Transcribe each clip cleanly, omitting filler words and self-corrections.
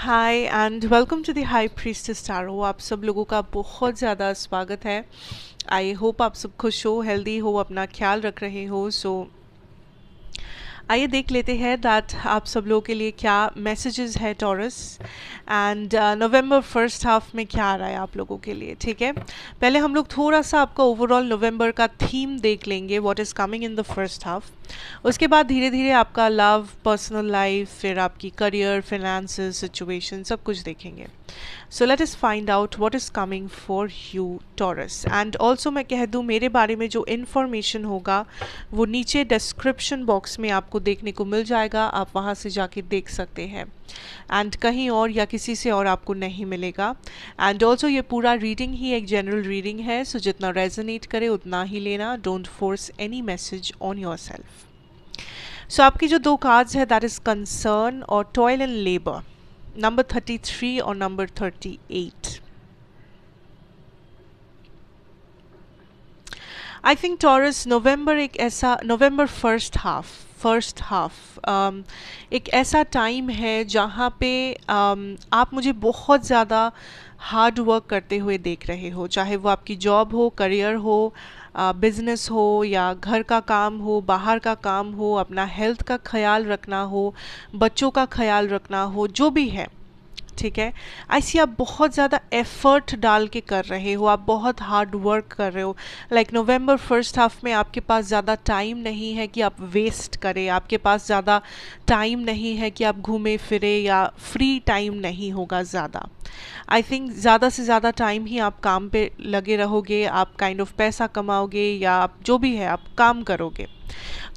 Hi and welcome to the High Priestess Tarot. आप सब लोगों का बहुत ज़्यादा स्वागत है। आई होप आप सब खुश हो, हेल्दी हो, अपना ख्याल रख रहे हो। आइए देख लेते हैं दैट आप सब लोगों के लिए क्या मैसेजेस है taurus, and November first half में क्या आ रहा है आप लोगों के लिए। ठीक है, पहले हम लोग थोड़ा सा आपका ओवरऑल नवंबर का थीम देख लेंगे, what is coming in the first half. उसके बाद धीरे धीरे आपका लव, पर्सनल लाइफ, फिर आपकी करियर, फिनेंसेस, सिचुएशन, सब कुछ देखेंगे। So let us find out what is coming for you taurus. And also मैं कह दूँ, मेरे बारे में जो इन्फॉर्मेशन होगा वो नीचे डिस्क्रिप्शन बॉक्स में आपको देखने को मिल जाएगा, आप वहाँ से जाके देख सकते हैं, एंड कहीं और या किसी से और आपको नहीं मिलेगा। एंड ऑल्सो ये पूरा रीडिंग ही एक जनरल रीडिंग है, सो जितना रेजोनेट करे उतना ही लेना, don't force any message on yourself. So आपकी जो दो कार्ड्स है दैट इज कंसर्न और टॉयल एंड लेबर, नंबर 33 और नंबर 38। आई थिंक टॉरस, नवंबर एक ऐसा, नवंबर फर्स्ट हाफ एक ऐसा टाइम है जहाँ पे आप मुझे बहुत ज़्यादा हार्ड वर्क करते हुए देख रहे हो, चाहे वो आपकी जॉब हो, करियर हो, बिजनेस हो, या घर का काम हो, बाहर का काम हो, अपना हेल्थ का ख्याल रखना हो, बच्चों का ख्याल रखना हो, जो भी है। ठीक है, ऐसी आप बहुत ज़्यादा एफर्ट डाल के कर रहे हो, आप बहुत हार्ड वर्क कर रहे हो। लाइक नवंबर फर्स्ट हाफ में आपके पास ज़्यादा टाइम नहीं है कि आप वेस्ट करें, आपके पास ज़्यादा टाइम नहीं है कि आप घूमे फिरे, या फ्री टाइम नहीं होगा ज़्यादा। आई थिंक ज़्यादा से ज़्यादा टाइम ही आप काम पे लगे रहोगे, आप काइंड ऑफ पैसा कमाओगे, या आप जो भी है आप काम करोगे।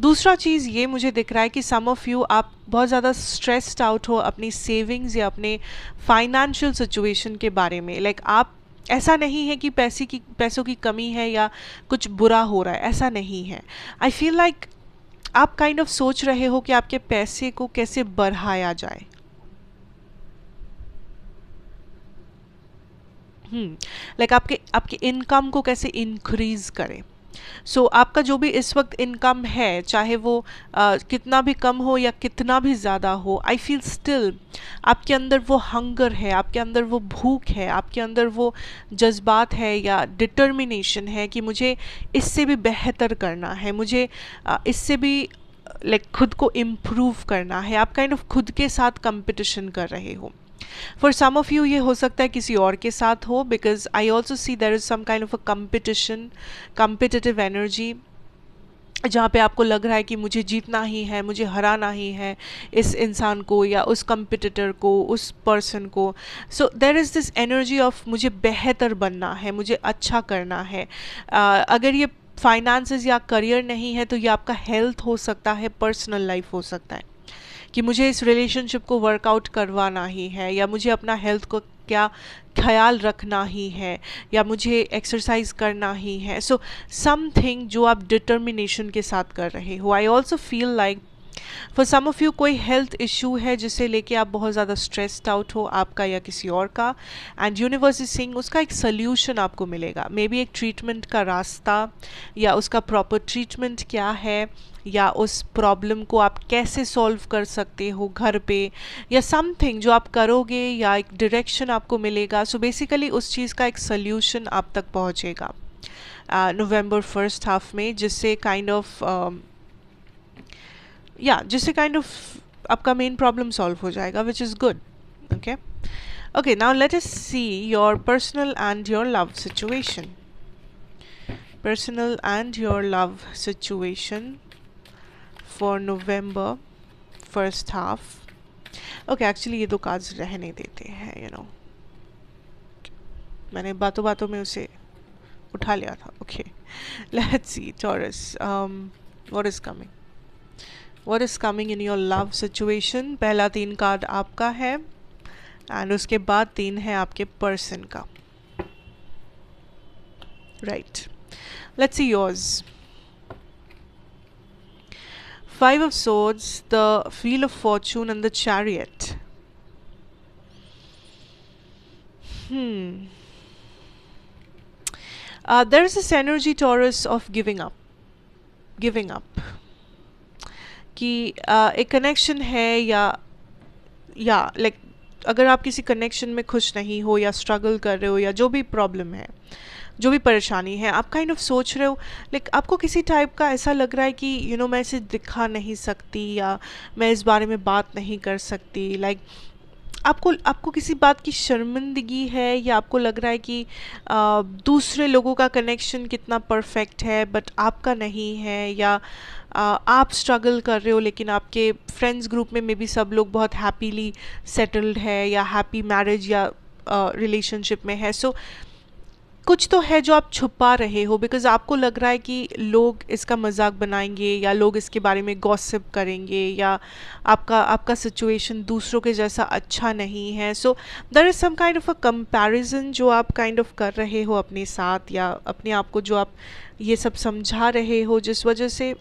दूसरा चीज़ ये मुझे दिख रहा है कि सम ऑफ़ यू आप बहुत ज़्यादा स्ट्रेस्ड आउट हो अपनी सेविंग्स या अपने फाइनेंशियल सिचुएशन के बारे में। लाइक आप, ऐसा नहीं है कि पैसों की कमी है या कुछ बुरा हो रहा है, ऐसा नहीं है। आई फील लाइक आप काइंड ऑफ सोच रहे हो कि आपके पैसे को कैसे बढ़ाया जाए। लाइक आपके आपके इनकम को कैसे इंक्रीज करें। सो आपका जो भी इस वक्त इनकम है, चाहे वो कितना भी कम हो या कितना भी ज़्यादा हो, आई फील स्टिल आपके अंदर वो हंगर है, आपके अंदर वो भूख है, आपके अंदर वो जज्बात है या डिटर्मिनेशन है कि मुझे इससे भी बेहतर करना है, मुझे इससे भी लाइक खुद को इम्प्रूव करना है। आप काइंड ऑफ खुद के साथ कंपटीशन कर रहे हो। फॉर सम ऑफ यू ये हो सकता है किसी और के साथ हो, because I also see there is some kind of a competition, competitive energy, जहाँ पे आपको लग रहा है कि मुझे जीतना ही है, मुझे हराना ही है इस इंसान को या उस कंपिटिटर को, उस पर्सन को। So there is this energy of मुझे बेहतर बनना है, मुझे अच्छा करना है। अगर ये फाइनेंसेस या करियर नहीं है तो ये आपका हेल्थ हो सकता है, पर्सनल लाइफ हो सकता है, कि मुझे इस रिलेशनशिप को वर्कआउट करवाना ही है, या मुझे अपना हेल्थ को क्या ख्याल रखना ही है, या मुझे एक्सरसाइज करना ही है। सो समथिंग जो आप डिटर्मिनेशन के साथ कर रहे हो। I also feel like for some of you कोई हेल्थ इशू है जिसे लेके आप बहुत ज़्यादा स्ट्रेस्ड आउट हो, आपका या किसी और का, एंड यूनिवर्स इज सेइंग उसका एक सोल्यूशन आपको मिलेगा। मे बी एक ट्रीटमेंट का रास्ता, या उसका प्रॉपर ट्रीटमेंट क्या है, या उस प्रॉब्लम को आप कैसे सॉल्व कर सकते हो घर पे, या समथिंग जो आप करोगे, या एक डायरेक्शन आपको मिलेगा। सो बेसिकली उस चीज़ का एक सोल्यूशन आप तक पहुँचेगा नवंबर फर्स्ट हाफ में, जिससे काइंड ऑफ जिससे काइंड ऑफ आपका मेन प्रॉब्लम सॉल्व हो जाएगा, which is good. Okay okay, now let us see your personal and your love situation. Personal and your love situation for November first half. Okay, actually ये दो cards रहने देते हैं, you know, मैंने बातों बातों में उसे उठा लिया था। Okay, let's see taurus, what is coming, what is coming in your love situation. पहला 3 कार्ड आपका है, एंड उसके बाद 3 है आपके पर्सन का। Right, let's see yours. 5 of Swords, the Wheel of Fortune, and the Chariot. There is this energy, Taurus, of giving up. Giving up. कि एक कनेक्शन है, या लाइक अगर आप किसी कनेक्शन में खुश नहीं हो या स्ट्रगल कर रहे हो या जो भी प्रॉब्लम है, जो भी परेशानी है, आप काइंड ऑफ सोच रहे हो, लाइक आपको किसी टाइप का ऐसा लग रहा है कि मैं इसे दिखा नहीं सकती या मैं इस बारे में बात नहीं कर सकती, लाइक आपको आपको किसी बात की शर्मिंदगी है, या आपको लग रहा है कि दूसरे लोगों का कनेक्शन कितना परफेक्ट है बट आपका नहीं है, या आप स्ट्रगल कर रहे हो लेकिन आपके फ्रेंड्स ग्रुप में मे बी सब लोग बहुत हैप्पीली सेटल्ड है या हैप्पी मैरिज या रिलेशनशिप में है। सो कुछ तो है जो आप छुपा रहे हो, बिकॉज आपको लग रहा है कि लोग इसका मजाक बनाएंगे या लोग इसके बारे में गॉसिप करेंगे, या आपका आपका सिचुएशन दूसरों के जैसा अच्छा नहीं है। So there is some kind of a comparison जो आप काइंड ऑफ कर रहे हो अपने साथ, या अपने आप को जो आप ये सब समझा रहे हो, जिस वजह से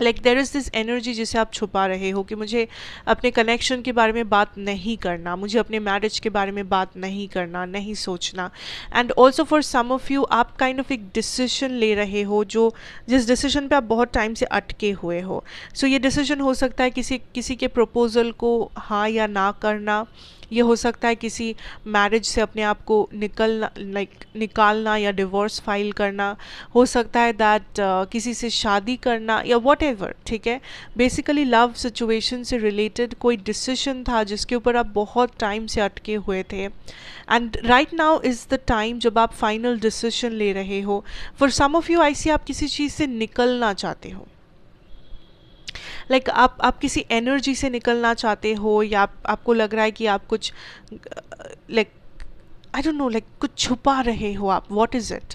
like there is this energy जिसे आप छुपा रहे हो कि मुझे अपने कनेक्शन के बारे में बात नहीं करना, मुझे अपने मैरिज के बारे में बात नहीं करना, नहीं सोचना। And also for some of you, आप काइंड ऑफ एक डिसीजन ले रहे हो जो जिस डिसीजन पे आप बहुत टाइम से अटके हुए हो। सो ये डिसीजन हो सकता है किसी किसी के प्रपोजल को हाँ या ना करना, ये हो सकता है किसी मैरिज से अपने आप को निकालना या डिवोर्स फाइल करना, हो सकता है दैट किसी से शादी करना या वॉट एवर, ठीक है। बेसिकली लव सिचुएशन से रिलेटेड कोई डिसीजन था जिसके ऊपर आप बहुत टाइम से अटके हुए थे, and right now is the time जब आप फाइनल डिसीजन ले रहे हो। फॉर सम ऑफ यू आई सी आप किसी चीज़ से निकलना चाहते हो, लाइक आप किसी एनर्जी से निकलना चाहते हो, या आपको लग रहा है कि आप कुछ like I don't no, like कुछ छुपा रहे हो आप, व्हाट इज़ इट?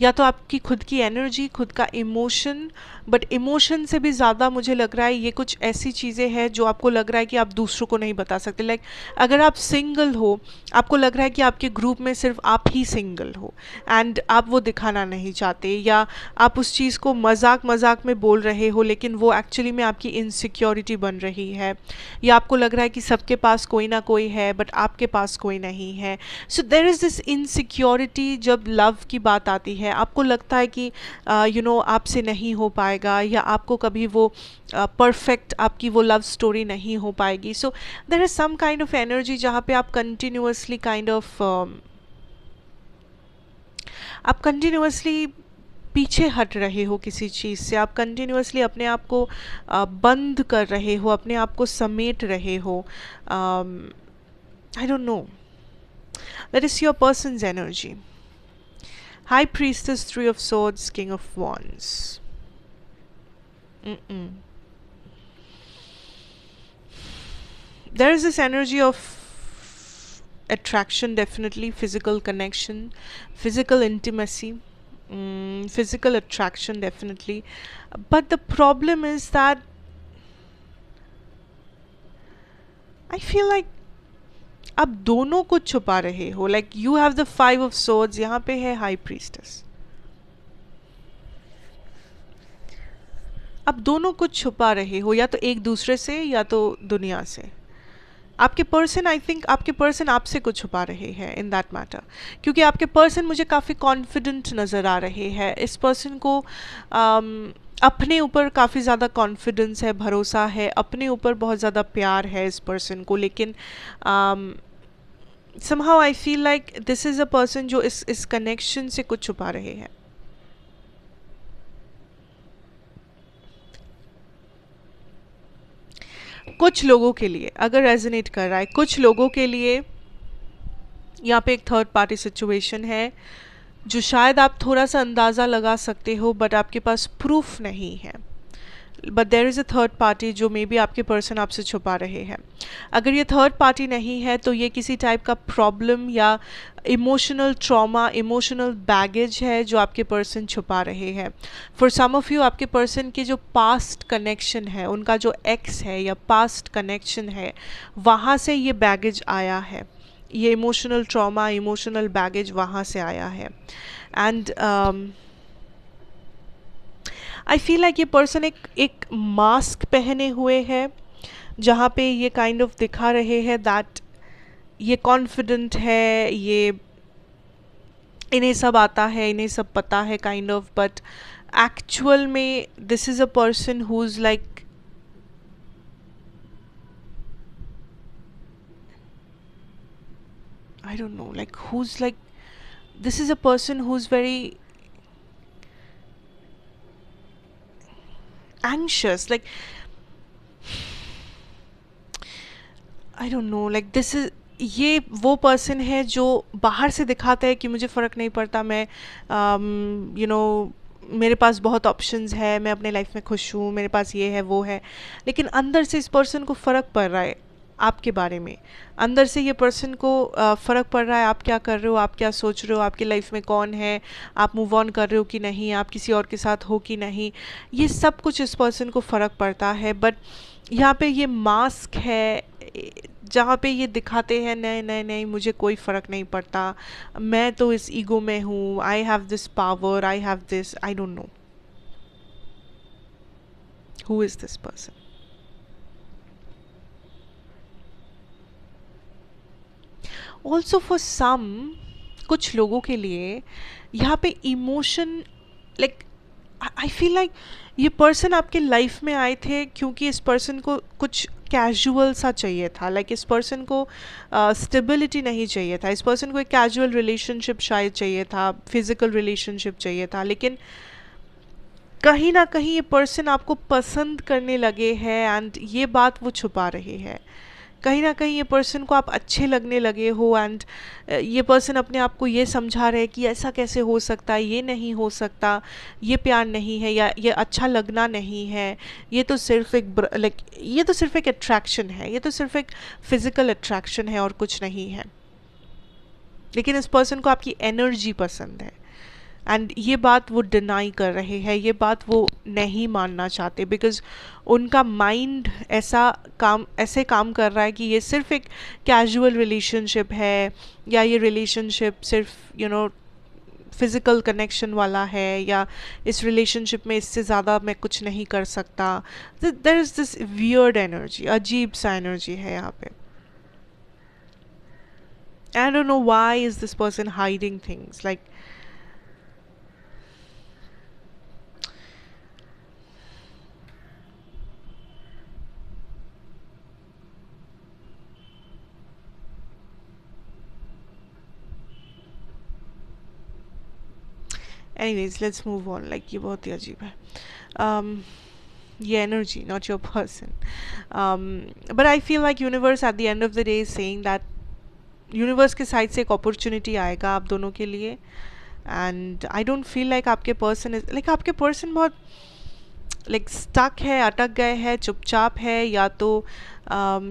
या तो आपकी खुद की एनर्जी, खुद का इमोशन, बट इमोशन से भी ज़्यादा मुझे लग रहा है ये कुछ ऐसी चीज़ें हैं जो आपको लग रहा है कि आप दूसरों को नहीं बता सकते। लाइक अगर आप सिंगल हो, आपको लग रहा है कि आपके ग्रुप में सिर्फ आप ही सिंगल हो एंड आप वो दिखाना नहीं चाहते, या आप उस चीज़ को मजाक मजाक में बोल रहे हो लेकिन वो एक्चुअली में आपकी इनसिक्योरिटी बन रही है, या आपको लग रहा है कि सबके पास कोई ना कोई है बट आपके पास कोई नहीं है। सो देर इज़ दिस इनसिक्योरिटी जब लव की बात आती है, आपको लगता है कि आपसे नहीं हो पाएगा, या आपको कभी वो परफेक्ट आपकी वो लव स्टोरी नहीं हो पाएगी। So there is some kind of energy जहाँ पे आप कंटिन्यूअसली पीछे हट रहे हो किसी चीज़ से, आप कंटिन्यूअसली अपने आप को बंद कर रहे हो, अपने आप को समेट रहे हो। आई don't no, that is your person's energy. High Priestess, Three of Swords, King of Wands. There is this energy of attraction, definitely physical connection, physical intimacy, physical attraction, definitely. But the problem is that I feel like आप दोनों को छुपा रहे हो, like you have the 5 of swords, यहाँ पे है high priestess. आप दोनों को छुपा रहे हो, या तो एक दूसरे से या तो दुनिया से। आपके पर्सन, आई थिंक आपके पर्सन आपसे कुछ छुपा रहे हैं इन दैट मैटर, क्योंकि आपके पर्सन मुझे काफ़ी कॉन्फिडेंट नज़र आ रहे हैं। इस पर्सन को अपने ऊपर काफ़ी ज़्यादा कॉन्फिडेंस है, भरोसा है, अपने ऊपर बहुत ज़्यादा प्यार है इस पर्सन को, लेकिन somehow I feel like this is a person जो इस कनेक्शन से कुछ छुपा रहे हैं। कुछ लोगों के लिए अगर रेजोनेट कर रहा है, कुछ लोगों के लिए यहाँ पे एक थर्ड पार्टी सिचुएशन है जो शायद आप थोड़ा सा अंदाज़ा लगा सकते हो बट आपके पास प्रूफ नहीं है, but there is a third party जो मे बी आपके पर्सन आपसे छुपा रहे हैं। अगर ये थर्ड पार्टी नहीं है तो ये किसी टाइप का प्रॉब्लम या इमोशनल ट्रॉमा, इमोशनल बैगेज है जो आपके पर्सन छुपा रहे हैं। फॉर सम ऑफ यू, आपके पर्सन के जो पास्ट कनेक्शन है, उनका जो एक्स है या पास्ट कनेक्शन है, वहाँ से ये बैगेज आया है, ये इमोशनल ट्रॉमा, इमोशनल बैगेज वहाँ से आया है। एंड आई फील लाइक ये पर्सन एक मास्क पहने हुए है जहाँ पे ये काइंड ऑफ दिखा रहे हैं दैट ये कॉन्फिडेंट है, ये इन्हें सब आता है, इन्हें सब पता है काइंड ऑफ, बट एक्चुअल में this is a person who is like I don't know, like who's like, this is a person who's very anxious, like I don't no, like this is, ये वो person है जो बाहर से दिखाता है कि मुझे फ़र्क नहीं पड़ता, मैं यू नो मेरे पास बहुत ऑप्शंस है, मैं अपने लाइफ में खुश हूँ, मेरे पास ये है वो है, लेकिन अंदर से इस पर्सन को फ़र्क पड़ रहा है आपके बारे में। अंदर से ये पर्सन को फ़र्क पड़ रहा है आप क्या कर रहे हो, आप क्या सोच रहे हो, आपकी लाइफ में कौन है, आप मूव ऑन कर रहे हो कि नहीं, आप किसी और के साथ हो कि नहीं, ये सब कुछ इस पर्सन को फ़र्क पड़ता है। बट यहाँ पे ये मास्क है जहाँ पे ये दिखाते हैं नहीं नहीं नहीं मुझे कोई फ़र्क नहीं पड़ता, मैं तो इस ईगो में हूँ, I have this power, I have this, I don't know who is this person. Also for some, कुछ लोगों के लिए यहाँ पे emotion, like I feel like ये पर्सन आपके लाइफ में आए थे क्योंकि इस पर्सन को कुछ कैजुअल सा चाहिए था, लाइक इस पर्सन को स्टेबिलिटी नहीं चाहिए था, इस पर्सन को एक कैजुअल रिलेशनशिप शायद चाहिए था, फिजिकल रिलेशनशिप चाहिए था, लेकिन कहीं ना कहीं ये पर्सन आपको पसंद करने लगे हैं एंड ये बात वो छुपा रहे हैं। कहीं ना कहीं ये पर्सन को आप अच्छे लगने लगे हो एंड ये पर्सन अपने आप को ये समझा रहे कि ऐसा कैसे हो सकता है, ये नहीं हो सकता, ये प्यार नहीं है, या ये अच्छा लगना नहीं है, ये तो सिर्फ एक लाइक ये तो सिर्फ एक अट्रैक्शन है, ये तो सिर्फ एक फिजिकल अट्रैक्शन है और कुछ नहीं है। लेकिन इस पर्सन को आपकी एनर्जी पसंद है एंड ये बात वो डिनाई कर रहे हैं, ये बात वो नहीं मानना चाहते, बिकॉज उनका माइंड ऐसे काम कर रहा है कि ये सिर्फ एक कैजुअल रिलेशनशिप है, या ये रिलेशनशिप सिर्फ फिज़िकल कनेक्शन वाला है, या इस रिलेशनशिप में इससे ज़्यादा मैं कुछ नहीं कर सकता। There is this weird energy, अजीब सा एनर्जी है यहाँ पे। I don't know why is this person hiding things, like anyways let's move on, like ये बहुत ही अजीब है ये energy, not your person, but I feel like universe at the end of the day saying that universe के side से एक opportunity आएगा आप दोनों के लिए, and I don't feel like आपके पर्सन इज लाइक, आपके पर्सन बहुत लाइक स्टक है, अटक गए हैं, चुपचाप है, या तो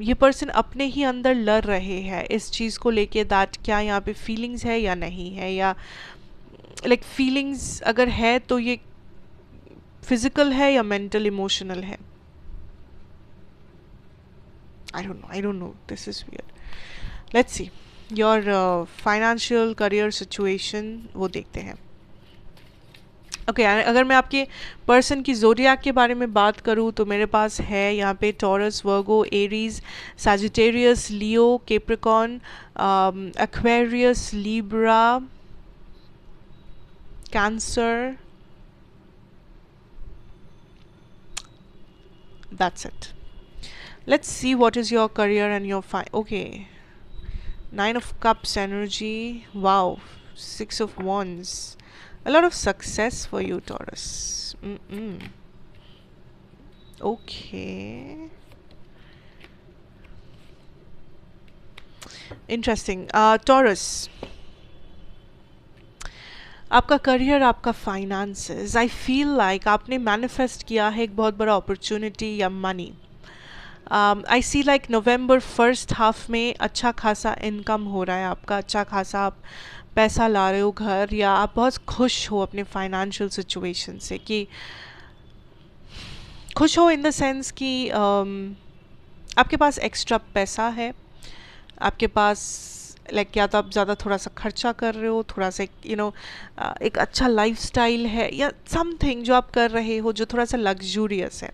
ये पर्सन अपने ही अंदर लड़ रहे हैं इस चीज़ को लेके दैट क्या यहाँ पे फीलिंग्स है या नहीं है, या लाइक फीलिंग्स अगर है तो ये फिजिकल है या मेंटल इमोशनल है। आई don't no this is weird. Let's see your financial career situation, वो देखते हैं। ओके अगर मैं आपके पर्सन की ज़ोडियाक के बारे में बात करूँ तो मेरे पास है यहाँ पे taurus, Virgo, Aries, Sagittarius, Leo, Capricorn, Aquarius, Libra, Cancer. That's it. Let's see what is your career and your okay. 9 of Cups energy. Wow. 6 of Wands. A lot of success for you, Taurus. Okay. Interesting. Taurus. आपका career, आपका finances, आई feel like आपने manifest किया है एक बहुत बड़ा opportunity या money. आई सी like नवंबर first half में अच्छा खासा इनकम हो रहा है आपका, अच्छा खासा आप पैसा ला रहे हो घर, या आप बहुत खुश हो अपने फाइनेंशियल सिचुएशन से, कि खुश हो इन द सेंस कि आपके पास एक्स्ट्रा पैसा है, आपके पास लाइक या तो आप ज़्यादा थोड़ा सा खर्चा कर रहे हो, थोड़ा सा एक अच्छा लाइफस्टाइल है, या समथिंग जो आप कर रहे हो जो थोड़ा सा लग्जूरियस है,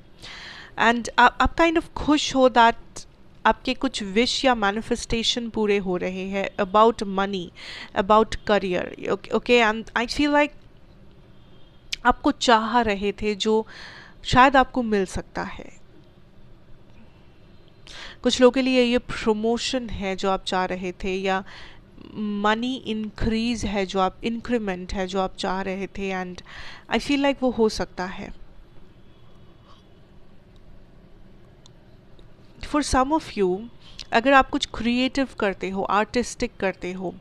एंड आप काइंड ऑफ खुश हो दैट आपके कुछ विश या मैनिफेस्टेशन पूरे हो रहे हैं about money, about career. Okay and I feel like आपको चाह रहे थे जो शायद आपको मिल सकता है। कुछ लोगों के लिए ये प्रमोशन है जो आप चाह रहे थे, या मनी इंक्रीज है जो आप, इंक्रीमेंट है जो आप चाह रहे थे, एंड आई फील लाइक वो हो सकता है। फॉर सम ऑफ यू, अगर आप कुछ क्रिएटिव करते हो, आर्टिस्टिक करते हो,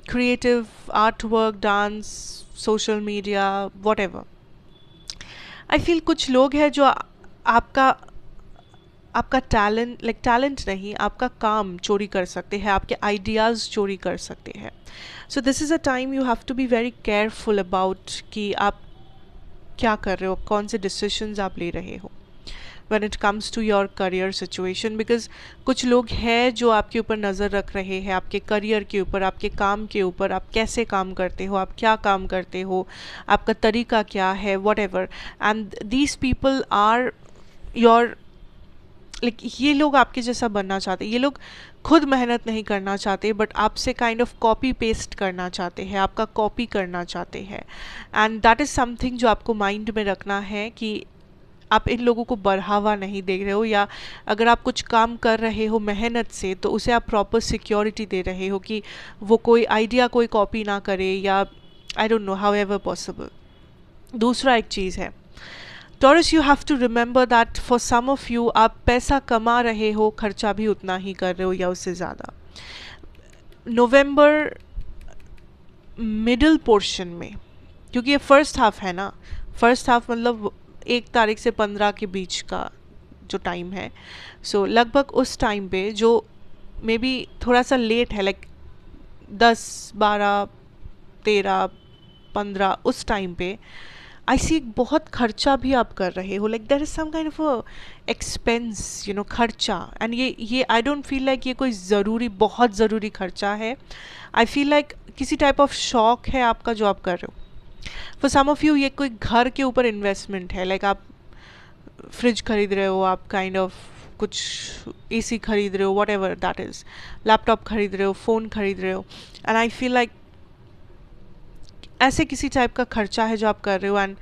creative art work, dance, social media, whatever, I feel कुछ लोग हैं जो आपका आपका टैलेंट, लाइक टैलेंट नहीं, आपका काम चोरी कर सकते हैं, आपके आइडियाज़ चोरी कर सकते हैं। So this is a time you have to be very careful about कि आप क्या कर रहे हो, कौन से डिसीजंस आप ले रहे हो when it comes to your career situation, because कुछ लोग हैं जो आपके ऊपर नज़र रख रहे हैं, आपके करियर के ऊपर, आपके काम के ऊपर, आप कैसे काम करते हो, आप क्या काम करते हो, आपका तरीका क्या है, whatever, and these people are your, like ये लोग आपके जैसा बनना चाहते हैं, ये लोग खुद मेहनत नहीं करना चाहते बट आपसे काइंड ऑफ कॉपी पेस्ट करना चाहते हैं, आपका कॉपी करना चाहते हैं, एंड दैट इज़ समथिंग जो आपको माइंड में रखना है कि आप इन लोगों को बढ़ावा नहीं दे रहे हो, या अगर आप कुछ काम कर रहे हो मेहनत से तो उसे आप प्रॉपर सिक्योरिटी दे रहे हो कि वो कोई आइडिया कोई कॉपी ना करे, या I don't know, however possible. दूसरा एक चीज़ है, Taurus, you have to remember that for some of you, आप पैसा कमा रहे हो, खर्चा भी उतना ही कर रहे हो या उससे ज़्यादा। नवंबर मिडिल पोर्शन में, क्योंकि ये फर्स्ट हाफ है ना, फर्स्ट हाफ मतलब 1 तारीख से 15 के बीच का जो टाइम है, सो लगभग उस टाइम पे जो मे बी थोड़ा सा लेट है, लाइक 10, 12, 13, 15 उस टाइम पे आई सी बहुत खर्चा भी आप कर रहे हो, like there is some kind of expense, you know, खर्चा, एंड ये आई डोंट फील लाइक ये कोई ज़रूरी, बहुत ज़रूरी खर्चा है। आई फील लाइक किसी टाइप ऑफ शौक है आपका जो आप कर रहे हो। फॉर सम ऑफ यू ये कोई घर के ऊपर इन्वेस्टमेंट है, लाइक आप फ्रिज खरीद रहे हो, आप काइंड ऑफ कुछ एसी खरीद रहे हो, what ever that is, laptop खरीद रहे हो, फ़ोन खरीद रहे हो, एंड आई फील लाइक ऐसे किसी टाइप का खर्चा है जो आप कर रहे हो, एंड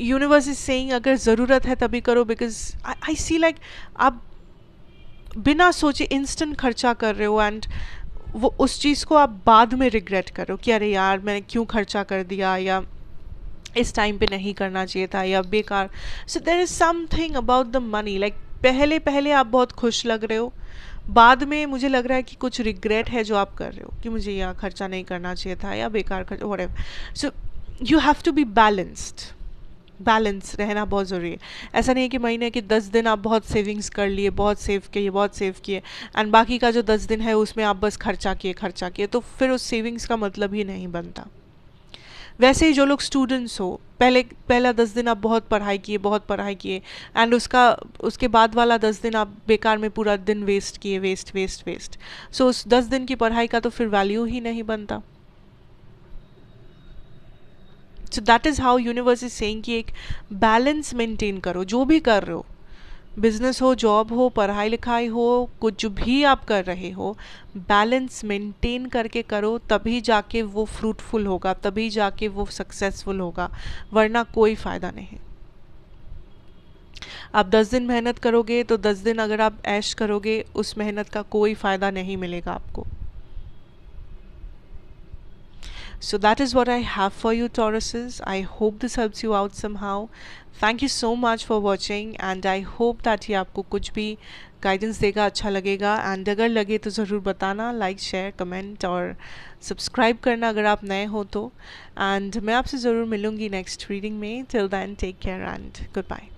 यूनिवर्स इज सेइंग अगर ज़रूरत है तभी करो, बिकॉज आई सी लाइक आप बिना सोचे इंस्टेंट खर्चा कर रहे हो, एंड वो उस चीज़ को आप बाद में रिग्रेट करो कि अरे यार मैंने क्यों खर्चा कर दिया, या इस टाइम पे नहीं करना चाहिए था, या बेकार। So there is something about the money, like पहले पहले आप बहुत खुश लग रहे हो, बाद में मुझे लग रहा है कि कुछ रिग्रेट है जो आप कर रहे हो कि मुझे यहाँ खर्चा नहीं करना चाहिए था, या बेकार खर्चा, whatever. So you have to be balanced, balance रहना बहुत ज़रूरी है। ऐसा नहीं है कि महीने के 10 दिन आप बहुत सेविंग्स कर लिए, बहुत सेव किए, बहुत सेव किए, एंड बाकी का जो 10 दिन है उसमें आप बस खर्चा किए, तो फिर उस सेविंग्स का मतलब ही नहीं बनता। वैसे ही जो लोग स्टूडेंट्स हो, पहला 10 दिन आप बहुत पढ़ाई किए, एंड उसके बाद वाला 10 दिन आप बेकार में पूरा दिन वेस्ट किए, वेस्ट। सो उस 10 दिन की पढ़ाई का तो फिर वैल्यू ही नहीं बनता। So that is how universe is saying कि एक बैलेंस मेंटेन करो, जो भी कर रहे हो, बिजनेस हो, जॉब हो, पढ़ाई लिखाई हो, कुछ भी आप कर रहे हो, बैलेंस मेंटेन करके करो, तभी जाके वो फ्रूटफुल होगा, तभी जाके वो सक्सेसफुल होगा, वरना कोई फ़ायदा नहीं। आप 10 दिन मेहनत करोगे तो 10 दिन अगर आप ऐश करोगे, उस मेहनत का कोई फ़ायदा नहीं मिलेगा आपको। So that is what I have for you, Tauruses. I hope this helps you out somehow. Thank you so much for watching, and I hope that ये आपको कुछ भी गाइडेंस देगा, अच्छा लगेगा, एंड अगर लगे तो ज़रूर बताना, लाइक, शेयर, कमेंट और सब्सक्राइब करना अगर आप नए हो तो, एंड मैं आपसे ज़रूर मिलूँगी नेक्स्ट रीडिंग में। Till then take care and good bye.